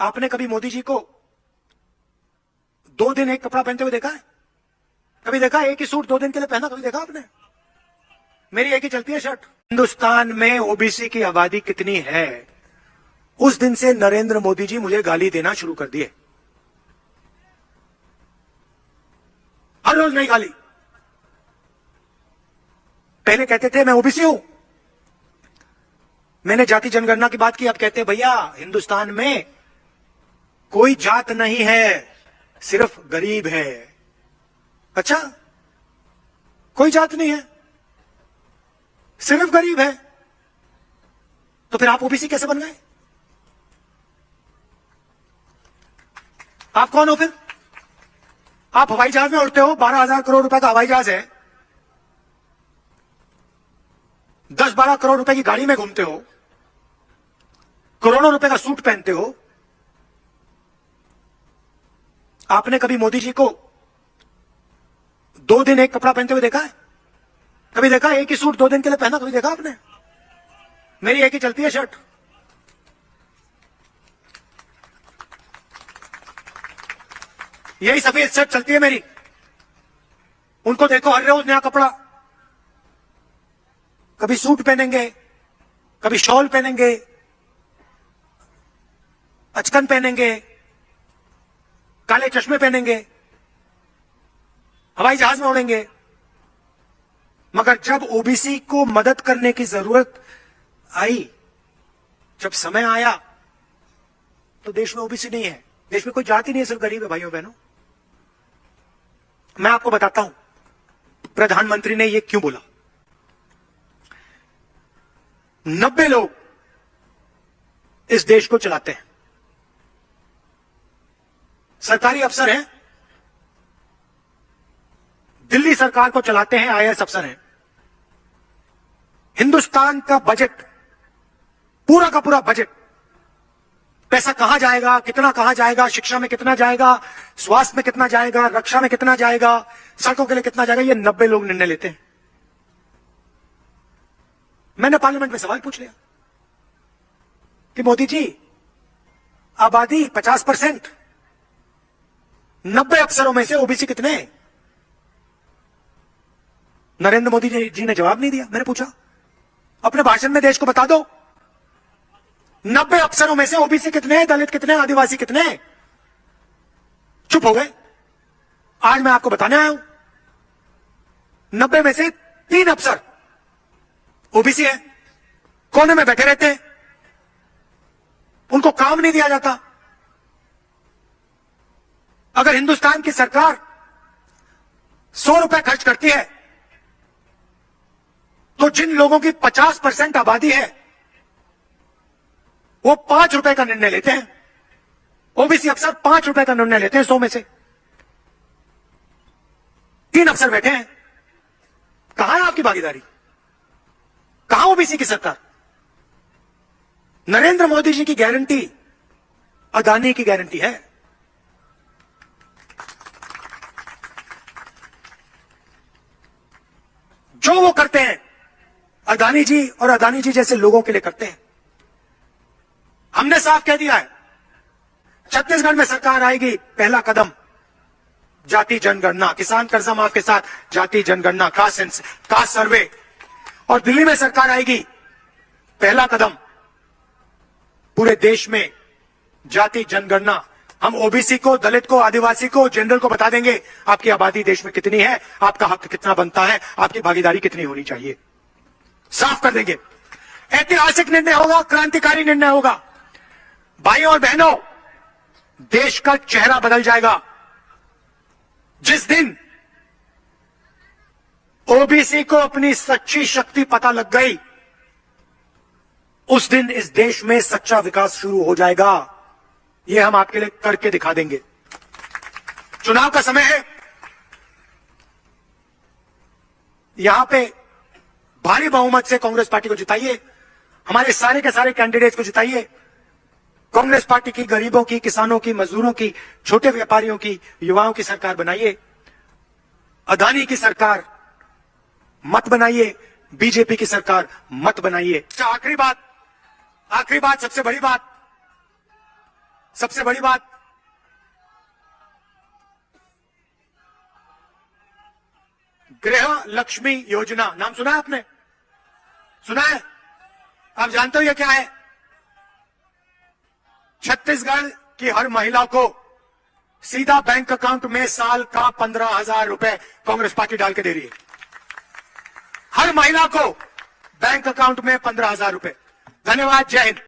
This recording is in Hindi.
आपने कभी मोदी जी को 2 दिन एक कपड़ा पहनते हुए देखा है? कभी देखा है? एक ही सूट 2 दिन के लिए पहना कभी देखा आपने? मेरी एक ही चलती है शर्ट। हिंदुस्तान में ओबीसी की आबादी कितनी है, उस दिन से नरेंद्र मोदी जी मुझे गाली देना शुरू कर दिए। हर रोज नई गाली। पहले कहते थे मैं ओबीसी हूं, मैंने जाति जनगणना की बात की, अब कहते हैं भैया हिंदुस्तान में कोई जात नहीं है, सिर्फ गरीब है। अच्छा, कोई जात नहीं है, सिर्फ गरीब है, तो फिर आप ओबीसी कैसे बन गए? आप कौन हो फिर? आप हवाई जहाज में उड़ते हो, 12,000 करोड़ रुपए का हवाई जहाज है, 10-12 करोड़ रुपए की गाड़ी में घूमते हो, करोड़ों रुपए का सूट पहनते हो। आपने कभी मोदी जी को 2 दिन एक कपड़ा पहनते हुए देखा है? कभी देखा? एक ही सूट 2 दिन के लिए पहना कभी देखा आपने? मेरी एक ही चलती है शर्ट। यही सफेद शर्ट चलती है मेरी। उनको देखो हर रोज नया कपड़ा, कभी सूट पहनेंगे, कभी शॉल पहनेंगे, अचकन पहनेंगे, काले चश्मे पहनेंगे, हवाई जहाज में उड़ेंगे। मगर जब ओबीसी को मदद करने की जरूरत आई, जब समय आया, तो देश में ओबीसी नहीं है, देश में कोई जाति नहीं है, सिर्फ गरीब है। भाइयों बहनों, मैं आपको बताता हूं प्रधानमंत्री ने यह क्यों बोला। 90 लोग इस देश को चलाते हैं, सरकारी अफसर हैं, दिल्ली सरकार को चलाते हैं, आईएएस अफसर हैं। हिंदुस्तान का बजट, पूरा का पूरा बजट, पैसा कहां जाएगा, कितना कहां जाएगा, शिक्षा में कितना जाएगा, स्वास्थ्य में कितना जाएगा, रक्षा में कितना जाएगा, सड़कों के लिए कितना जाएगा, ये 90 लोग निर्णय लेते हैं। मैंने पार्लियामेंट में सवाल पूछ लिया कि मोदी जी, आबादी 50%, 90 अफसरों में से ओबीसी कितने हैं? नरेंद्र मोदी जी ने जवाब नहीं दिया। मैंने पूछा अपने भाषण में देश को बता दो, 90 अफसरों में से ओबीसी कितने हैं, दलित कितने हैं, आदिवासी कितने हैं? चुप हो गए। आज मैं आपको बताने आया हूं, 90 में से 3 अफसर ओबीसी है, कोने में बैठे रहते हैं, उनको काम नहीं दिया जाता। अगर हिंदुस्तान की सरकार 100 रुपए खर्च करती है, तो जिन लोगों की 50% आबादी है, वो 5 रुपए का निर्णय लेते हैं। ओबीसी अफसर 5 रुपए का निर्णय लेते हैं 100 में से। 3 अफसर बैठे हैं। कहां है आपकी भागीदारी? कहां ओबीसी की सरकार? नरेंद्र मोदी जी की गारंटी अदानी की गारंटी है। जो वो करते हैं, अदानी जी और अदानी जी जैसे लोगों के लिए करते हैं। हमने साफ कह दिया है, छत्तीसगढ़ में सरकार आएगी, पहला कदम जाति जनगणना, किसान कर्जा माफ के साथ जाति जनगणना, कास्ट सर्वे। और दिल्ली में सरकार आएगी, पहला कदम पूरे देश में जाति जनगणना। हम ओबीसी को, दलित को, आदिवासी को, जनरल को बता देंगे आपकी आबादी देश में कितनी है, आपका हक कितना बनता है, आपकी भागीदारी कितनी होनी चाहिए। साफ कर देंगे। ऐतिहासिक निर्णय होगा, क्रांतिकारी निर्णय होगा। भाइयों और बहनों, देश का चेहरा बदल जाएगा। जिस दिन ओबीसी को अपनी सच्ची शक्ति पता लग गई, उस दिन इस देश में सच्चा विकास शुरू हो जाएगा। यह हम आपके लिए करके दिखा देंगे। चुनाव का समय है, यहां पे भारी बहुमत से कांग्रेस पार्टी को जिताइए, हमारे सारे के सारे कैंडिडेट्स को जिताइए। कांग्रेस पार्टी की गरीबों की, किसानों की, मजदूरों की, छोटे व्यापारियों की, युवाओं की सरकार बनाइए। अदानी की सरकार मत बनाइए, बीजेपी की सरकार मत बनाइए। आखिरी बात, सबसे बड़ी बात, सबसे बड़ी बात, गृह लक्ष्मी योजना, नाम सुना है आपने? सुना है? आप जानते हो ये क्या है? छत्तीसगढ़ की हर महिला को सीधा बैंक अकाउंट में साल का 15,000 रुपए कांग्रेस पार्टी डाल के दे रही है। हर महिला को बैंक अकाउंट में 15,000 रुपए। धन्यवाद, जय हिंद।